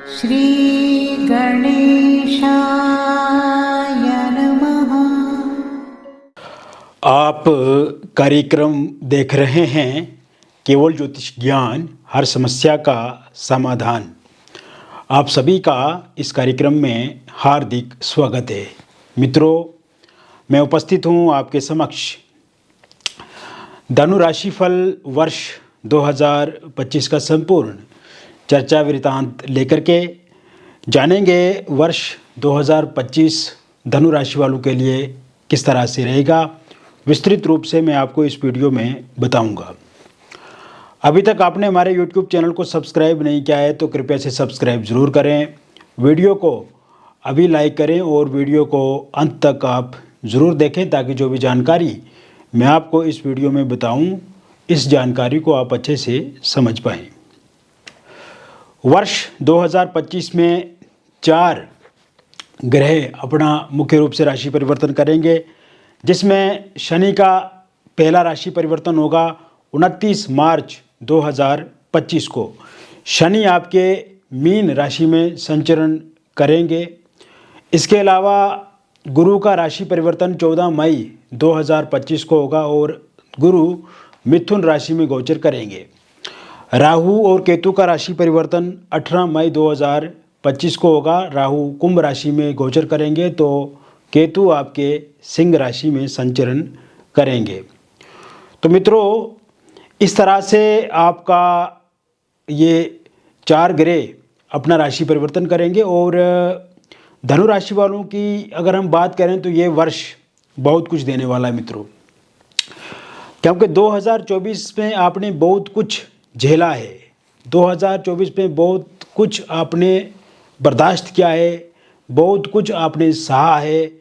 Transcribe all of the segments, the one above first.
श्री गणेशाय नमः। आप कार्यक्रम देख रहे हैं केवल ज्योतिष ज्ञान, हर समस्या का समाधान। आप सभी का इस कार्यक्रम में हार्दिक स्वागत है। मित्रों, मैं उपस्थित हूँ आपके समक्ष धनु राशिफल वर्ष 2025 का संपूर्ण चर्चा वृतांत लेकर के जानेंगे वर्ष 2025 धनु राशि वालों के लिए किस तरह से रहेगा। विस्तृत रूप से मैं आपको इस वीडियो में बताऊंगा। अभी तक आपने हमारे YouTube चैनल को सब्सक्राइब नहीं किया है तो कृपया से सब्सक्राइब ज़रूर करें। वीडियो को अभी लाइक करें और वीडियो को अंत तक आप ज़रूर देखें ताकि जो भी जानकारी मैं आपको इस वीडियो में बताऊं, इस जानकारी को आप अच्छे से समझ पाएँ। वर्ष 2025 में 4 ग्रह अपना मुख्य रूप से राशि परिवर्तन करेंगे, जिसमें शनि का पहला राशि परिवर्तन होगा 29 मार्च 2025 को। शनि आपके मीन राशि में संचरण करेंगे। इसके अलावा गुरु का राशि परिवर्तन 14 मई 2025 को होगा और गुरु मिथुन राशि में गोचर करेंगे। राहु और केतु का राशि परिवर्तन 18 मई 2025 को होगा। राहु कुंभ राशि में गोचर करेंगे तो केतु आपके सिंह राशि में संचरण करेंगे। तो मित्रों, इस तरह से आपका ये 4 ग्रह अपना राशि परिवर्तन करेंगे और धनु राशि वालों की अगर हम बात करें तो ये वर्ष बहुत कुछ देने वाला है मित्रों, क्योंकि 2024 में आपने बहुत कुछ झेला है। 2024 में बहुत कुछ आपने बर्दाश्त किया है, बहुत कुछ आपने सहा है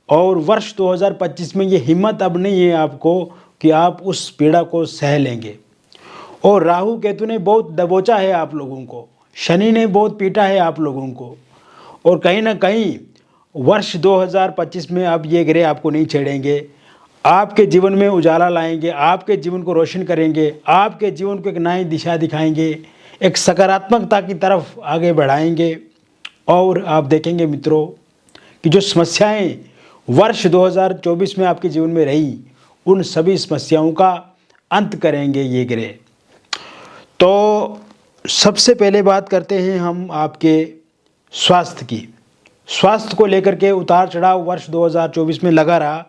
और वर्ष 2025 में ये हिम्मत अब नहीं है आपको कि आप उस पीड़ा को सह लेंगे। और राहु केतु ने बहुत दबोचा है आप लोगों को, शनि ने बहुत पीटा है आप लोगों को और कहीं ना कहीं वर्ष 2025 में अब ये ग्रह आपको नहीं छेड़ेंगे। आपके जीवन में उजाला लाएंगे, आपके जीवन को रोशन करेंगे, आपके जीवन को एक नई दिशा दिखाएंगे, एक सकारात्मकता की तरफ आगे बढ़ाएंगे। और आप देखेंगे मित्रों कि जो समस्याएं वर्ष 2024 में आपके जीवन में रही, उन सभी समस्याओं का अंत करेंगे ये ग्रह। तो सबसे पहले बात करते हैं हम आपके स्वास्थ्य की। स्वास्थ्य को लेकर के उतार चढ़ाव वर्ष 2024 में लगा रहा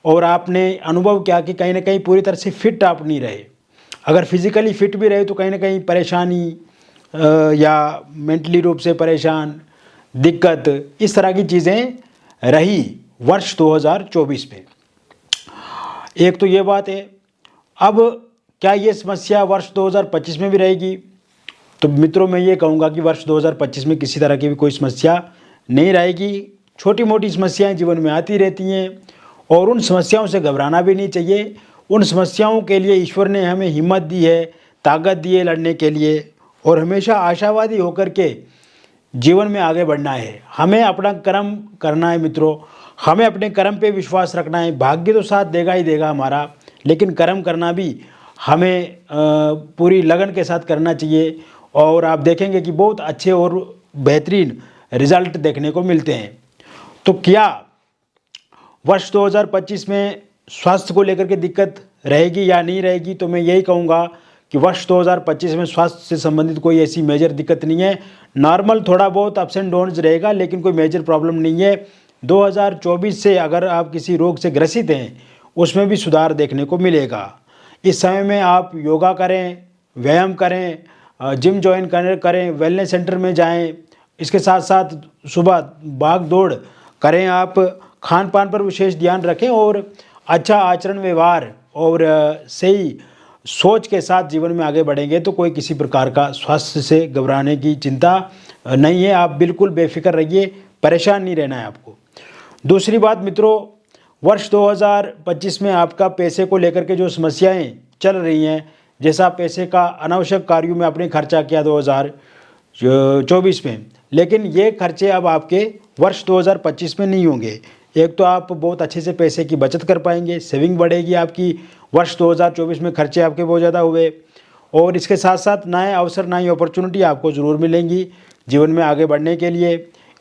और आपने अनुभव किया कि कहीं ना कहीं पूरी तरह से फिट आप नहीं रहे। अगर फिजिकली फिट भी रहे तो कहीं ना कहीं परेशानी या मेंटली रूप से परेशान, दिक्कत, इस तरह की चीज़ें रही वर्ष 2024 में। एक तो ये बात है। अब क्या ये समस्या वर्ष 2025 में भी रहेगी? तो मित्रों, मैं ये कहूँगा कि वर्ष 2025 में किसी तरह की भी कोई समस्या नहीं रहेगी। छोटी मोटी समस्याएं जीवन में आती रहती हैं और उन समस्याओं से घबराना भी नहीं चाहिए। उन समस्याओं के लिए ईश्वर ने हमें हिम्मत दी है, ताकत दी है लड़ने के लिए और हमेशा आशावादी होकर के जीवन में आगे बढ़ना है। हमें अपना कर्म करना है मित्रों, हमें अपने कर्म पे विश्वास रखना है। भाग्य तो साथ देगा ही देगा हमारा, लेकिन कर्म करना भी हमें पूरी लगन के साथ करना चाहिए और आप देखेंगे कि बहुत अच्छे और बेहतरीन रिजल्ट देखने को मिलते हैं। तो क्या वर्ष 2025 में स्वास्थ्य को लेकर के दिक्कत रहेगी या नहीं रहेगी? तो मैं यही कहूँगा कि वर्ष 2025 में स्वास्थ्य से संबंधित कोई ऐसी मेजर दिक्कत नहीं है। नॉर्मल थोड़ा बहुत अप्स एंड डाउन्स रहेगा, लेकिन कोई मेजर प्रॉब्लम नहीं है। 2024 से अगर आप किसी रोग से ग्रसित हैं, उसमें भी सुधार देखने को मिलेगा। इस समय में आप योगा करें, व्यायाम करें, जिम ज्वाइन करें, वेलनेस सेंटर में जाएँ। इसके साथ साथ सुबह भाग दौड़ करें। आप खान पान पर विशेष ध्यान रखें और अच्छा आचरण व्यवहार और सही सोच के साथ जीवन में आगे बढ़ेंगे तो कोई किसी प्रकार का स्वास्थ्य से घबराने की चिंता नहीं है। आप बिल्कुल बेफिक्र रहिए, परेशान नहीं रहना है आपको। दूसरी बात मित्रों, वर्ष 2025 में आपका पैसे को लेकर के जो समस्याएं चल रही हैं, जैसा पैसे का अनावश्यक कार्यों में आपने खर्चा किया 2024 में, लेकिन ये खर्चे अब आपके वर्ष 2025 में नहीं होंगे। एक तो आप बहुत अच्छे से पैसे की बचत कर पाएंगे, सेविंग बढ़ेगी आपकी। वर्ष 2024 में खर्चे आपके बहुत ज़्यादा हुए और इसके साथ साथ नए अवसर, नई अपॉर्चुनिटी आपको ज़रूर मिलेंगी। जीवन में आगे बढ़ने के लिए।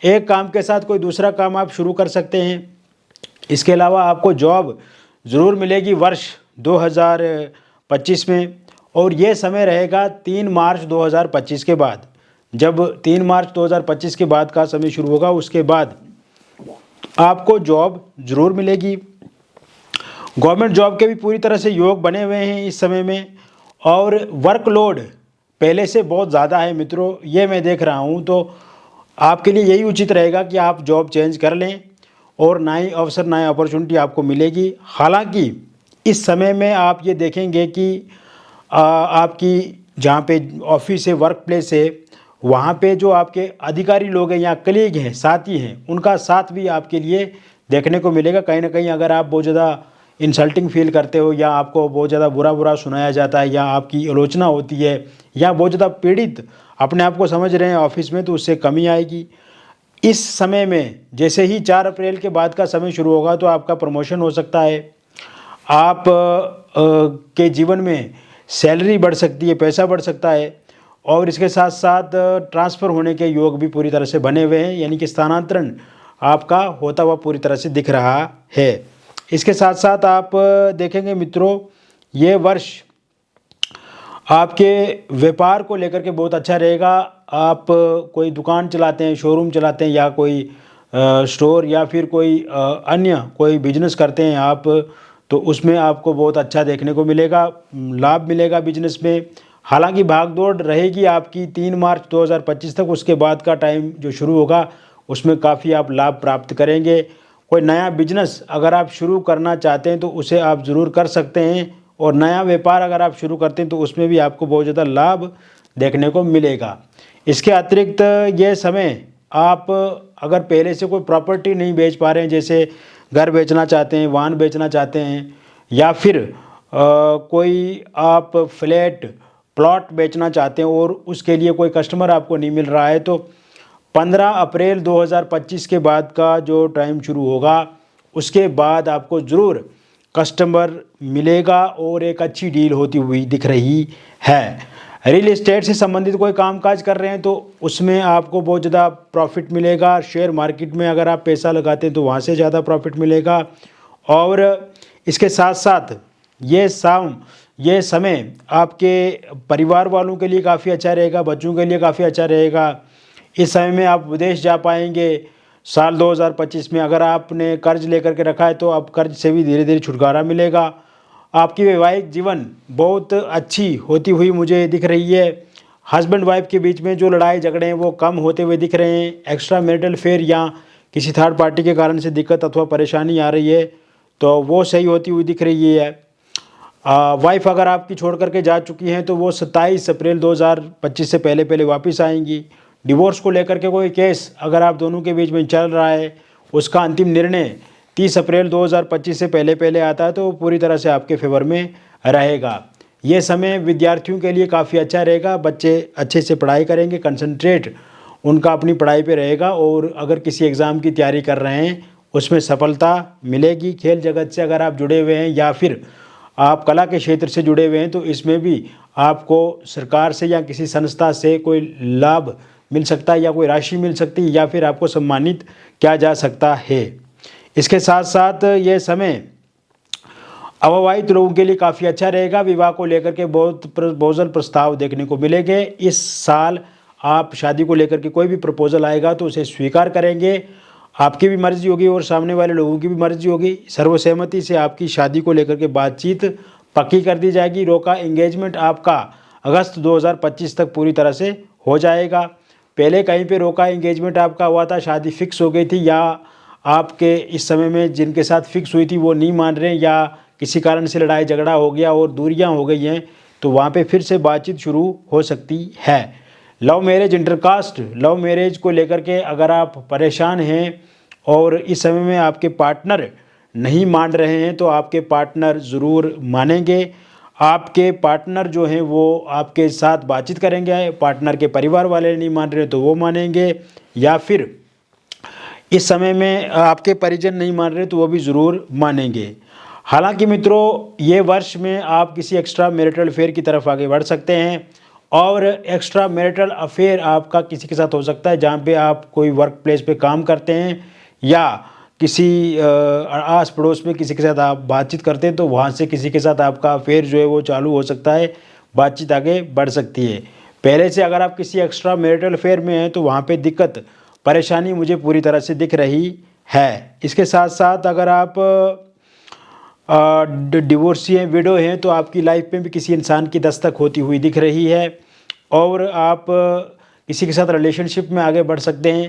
एक काम के साथ कोई दूसरा काम आप शुरू कर सकते हैं। इसके अलावा आपको जॉब ज़रूर मिलेगी वर्ष 2025 में, और ये समय रहेगा 3 मार्च 2025 के बाद। जब 3 मार्च 2025 के बाद का समय शुरू होगा, उसके बाद आपको जॉब ज़रूर मिलेगी। गवर्नमेंट जॉब के भी पूरी तरह से योग बने हुए हैं इस समय में, और वर्कलोड पहले से बहुत ज़्यादा है मित्रों, ये मैं देख रहा हूँ। तो आपके लिए यही उचित रहेगा कि आप जॉब चेंज कर लें और नए अवसर, नई अपॉर्चुनिटी आपको मिलेगी। हालांकि इस समय में आप ये देखेंगे कि आपकी जहाँ पे ऑफिस है, वर्क प्लेस है, वहाँ पे जो आपके अधिकारी लोग हैं या कलीग हैं, साथी हैं, उनका साथ भी आपके लिए देखने को मिलेगा। कहीं ना कहीं अगर आप बहुत ज़्यादा इंसल्टिंग फील करते हो, या आपको बहुत ज़्यादा बुरा सुनाया जाता है, या आपकी आलोचना होती है, या बहुत ज़्यादा पीड़ित अपने आप को समझ रहे हैं ऑफिस में, तो उससे कमी आएगी। इस समय में जैसे ही 4 अप्रैल के बाद का समय शुरू होगा, तो आपका प्रमोशन हो सकता है, आप के जीवन में सैलरी बढ़ सकती है, पैसा बढ़ सकता है, और इसके साथ साथ ट्रांसफ़र होने के योग भी पूरी तरह से बने हुए हैं, यानी कि स्थानांतरण आपका होता हुआ पूरी तरह से दिख रहा है। इसके साथ साथ आप देखेंगे मित्रों, ये वर्ष आपके व्यापार को लेकर के बहुत अच्छा रहेगा। आप कोई दुकान चलाते हैं, शोरूम चलाते हैं, या कोई स्टोर, या फिर कोई अन्य कोई बिजनेस करते हैं आप, तो उसमें आपको बहुत अच्छा देखने को मिलेगा, लाभ मिलेगा बिजनेस में। हालांकि भागदौड़ रहेगी आपकी 3 मार्च 2025 तक, उसके बाद का टाइम जो शुरू होगा उसमें काफ़ी आप लाभ प्राप्त करेंगे। कोई नया बिजनेस अगर आप शुरू करना चाहते हैं तो उसे आप ज़रूर कर सकते हैं, और नया व्यापार अगर आप शुरू करते हैं तो उसमें भी आपको बहुत ज़्यादा लाभ देखने को मिलेगा। इसके अतिरिक्त ये समय आप अगर पहले से कोई प्रॉपर्टी नहीं बेच पा रहे हैं, जैसे घर बेचना चाहते हैं, वाहन बेचना चाहते हैं, या फिर कोई आप फ्लैट प्लॉट बेचना चाहते हैं और उसके लिए कोई कस्टमर आपको नहीं मिल रहा है, तो 15 अप्रैल 2025 के बाद का जो टाइम शुरू होगा, उसके बाद आपको ज़रूर कस्टमर मिलेगा और एक अच्छी डील होती हुई दिख रही है। रियल एस्टेट से संबंधित कोई कामकाज कर रहे हैं तो उसमें आपको बहुत ज़्यादा प्रॉफिट मिलेगा। शेयर मार्केट में अगर आप पैसा लगाते हैं तो वहाँ से ज़्यादा प्रॉफिट मिलेगा। और इसके साथ साथ ये समय आपके परिवार वालों के लिए काफ़ी अच्छा रहेगा, बच्चों के लिए काफ़ी अच्छा रहेगा। इस समय में आप विदेश जा पाएंगे। साल 2025 में अगर आपने कर्ज लेकर के रखा है तो अब कर्ज से भी धीरे धीरे छुटकारा मिलेगा। आपकी वैवाहिक जीवन बहुत अच्छी होती हुई मुझे दिख रही है। हस्बैंड वाइफ के बीच में जो लड़ाई झगड़े हैं वो कम होते हुए दिख रहे हैं। एक्स्ट्रा मैरिटल अफेयर या किसी थर्ड पार्टी के कारण से दिक्कत अथवा परेशानी आ रही है तो वो सही होती हुई दिख रही है। वाइफ अगर आपकी छोड़ करके जा चुकी हैं तो वो 27 अप्रैल 2025 से पहले वापस आएंगी। डिवोर्स को लेकर के कोई केस अगर आप दोनों के बीच में चल रहा है, उसका अंतिम निर्णय 30 अप्रैल 2025 से पहले आता है तो पूरी तरह से आपके फेवर में रहेगा। ये समय विद्यार्थियों के लिए काफ़ी अच्छा रहेगा। बच्चे अच्छे से पढ़ाई करेंगे, कंसंट्रेट उनका अपनी पढ़ाई पे रहेगा, और अगर किसी एग्ज़ाम की तैयारी कर रहे हैं उसमें सफलता मिलेगी। खेल जगत से अगर आप जुड़े हुए हैं या फिर आप कला के क्षेत्र से जुड़े हुए हैं तो इसमें भी आपको सरकार से या किसी संस्था से कोई लाभ मिल सकता है, या कोई राशि मिल सकती है, या फिर आपको सम्मानित किया जा सकता है। इसके साथ साथ ये समय अविवाहित लोगों के लिए काफ़ी अच्छा रहेगा। विवाह को लेकर के बहुत प्रपोजल प्रस्ताव देखने को मिलेंगे। इस साल आप शादी को लेकर के कोई भी प्रपोजल आएगा तो उसे स्वीकार करेंगे। आपकी भी मर्जी होगी और सामने वाले लोगों की भी मर्जी होगी। सर्वसहमति से आपकी शादी को लेकर के बातचीत पक्की कर दी जाएगी। रोका एंगेजमेंट आपका अगस्त 2025 तक पूरी तरह से हो जाएगा। पहले कहीं पे रोका एंगेजमेंट आपका हुआ था, शादी फिक्स हो गई थी, या आपके इस समय में जिनके साथ फिक्स हुई थी वो नहीं मान रहे, या किसी कारण से लड़ाई झगड़ा हो गया और दूरियां हो गई हैं, तो वहाँ पे फिर से बातचीत शुरू हो सकती है। Love marriage, intercaste love marriage को लेकर के अगर आप परेशान हैं और इस समय में आपके पार्टनर नहीं मान रहे हैं तो आपके पार्टनर ज़रूर मानेंगे। आपके पार्टनर जो हैं वो आपके साथ बातचीत करेंगे। पार्टनर के परिवार वाले नहीं मान रहे तो वो मानेंगे, या फिर इस समय में आपके परिजन नहीं मान रहे तो वो भी ज़रूर मानेंगे। हालांकि मित्रों, ये वर्ष में आप किसी एक्स्ट्रा मैरिटल अफेयर की तरफ आगे बढ़ सकते हैं और एक्स्ट्रा मैरिटल अफेयर आपका किसी के साथ हो सकता है, जहाँ पे आप कोई वर्क प्लेस पे काम करते हैं या किसी आस पड़ोस में किसी के साथ आप बातचीत करते हैं, तो वहाँ से किसी के साथ आपका अफेयर जो है वो चालू हो सकता है, बातचीत आगे बढ़ सकती है। पहले से अगर आप किसी एक्स्ट्रा मैरिटल अफेयर में हैं तो वहाँ पे दिक्कत परेशानी मुझे पूरी तरह से दिख रही है। इसके साथ साथ अगर आप डिवोर्सी हैं, विडो हैं, तो आपकी लाइफ में भी किसी इंसान की दस्तक होती हुई दिख रही है और आप किसी के साथ रिलेशनशिप में आगे बढ़ सकते हैं।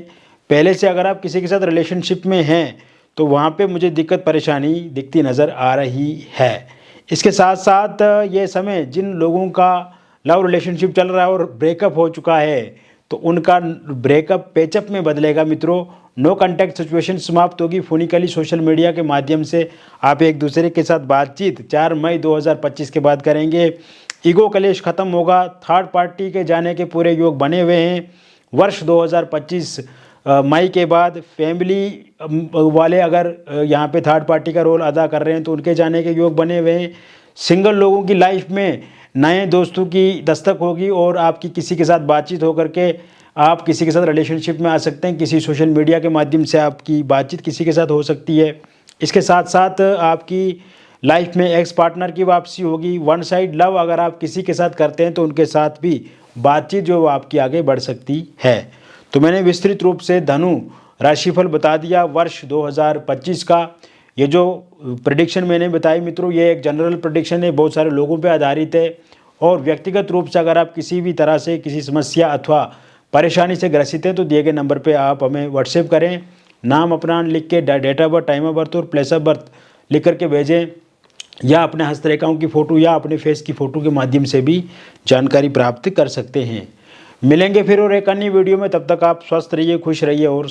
पहले से अगर आप किसी के साथ रिलेशनशिप में हैं तो वहाँ पे मुझे दिक्कत परेशानी दिखती नज़र आ रही है। इसके साथ साथ ये समय जिन लोगों का लव रिलेशनशिप चल रहा है और ब्रेकअप हो चुका है तो उनका ब्रेकअप पेचअप में बदलेगा मित्रों। नो कांटेक्ट सिचुएशन समाप्त होगी। फोनिकली सोशल मीडिया के माध्यम से आप एक दूसरे के साथ बातचीत 4 मई 2025 के बाद करेंगे। ईगो कलेश खत्म होगा। थर्ड पार्टी के जाने के पूरे योग बने हुए हैं। वर्ष 2025 मई के बाद फैमिली वाले अगर यहाँ पे थर्ड पार्टी का रोल अदा कर रहे हैं तो उनके जाने के योग बने हुए हैं। सिंगल लोगों की लाइफ में नए दोस्तों की दस्तक होगी और आपकी किसी के साथ बातचीत होकर के आप किसी के साथ रिलेशनशिप में आ सकते हैं। किसी सोशल मीडिया के माध्यम से आपकी बातचीत किसी के साथ हो सकती है। इसके साथ साथ आपकी लाइफ में एक्स पार्टनर की वापसी होगी। वन साइड लव अगर आप किसी के साथ करते हैं तो उनके साथ भी बातचीत जो आपकी आगे बढ़ सकती है। तो मैंने विस्तृत रूप से धनु राशिफल बता दिया वर्ष 2025 का। ये जो प्रेडिक्शन मैंने बताई मित्रों, ये एक जनरल प्रेडिक्शन है, बहुत सारे लोगों पे आधारित है और व्यक्तिगत रूप से अगर आप किसी भी तरह से किसी समस्या अथवा परेशानी से ग्रसित हैं तो दिए गए नंबर पे आप हमें व्हाट्सएप करें। नाम अपना लिख के, date of birth, time of birth और प्लेस ऑफ बर्थ लिख करके भेजें या अपने हस्तरेखाओं की फ़ोटो या अपने फेस की फ़ोटो के माध्यम से भी जानकारी प्राप्त कर सकते हैं। मिलेंगे फिर और एक अन्य वीडियो में। तब तक आप स्वस्थ रहिए, खुश रहिए और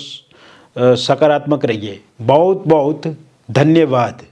सकारात्मक रहिए। बहुत बहुत धन्यवाद।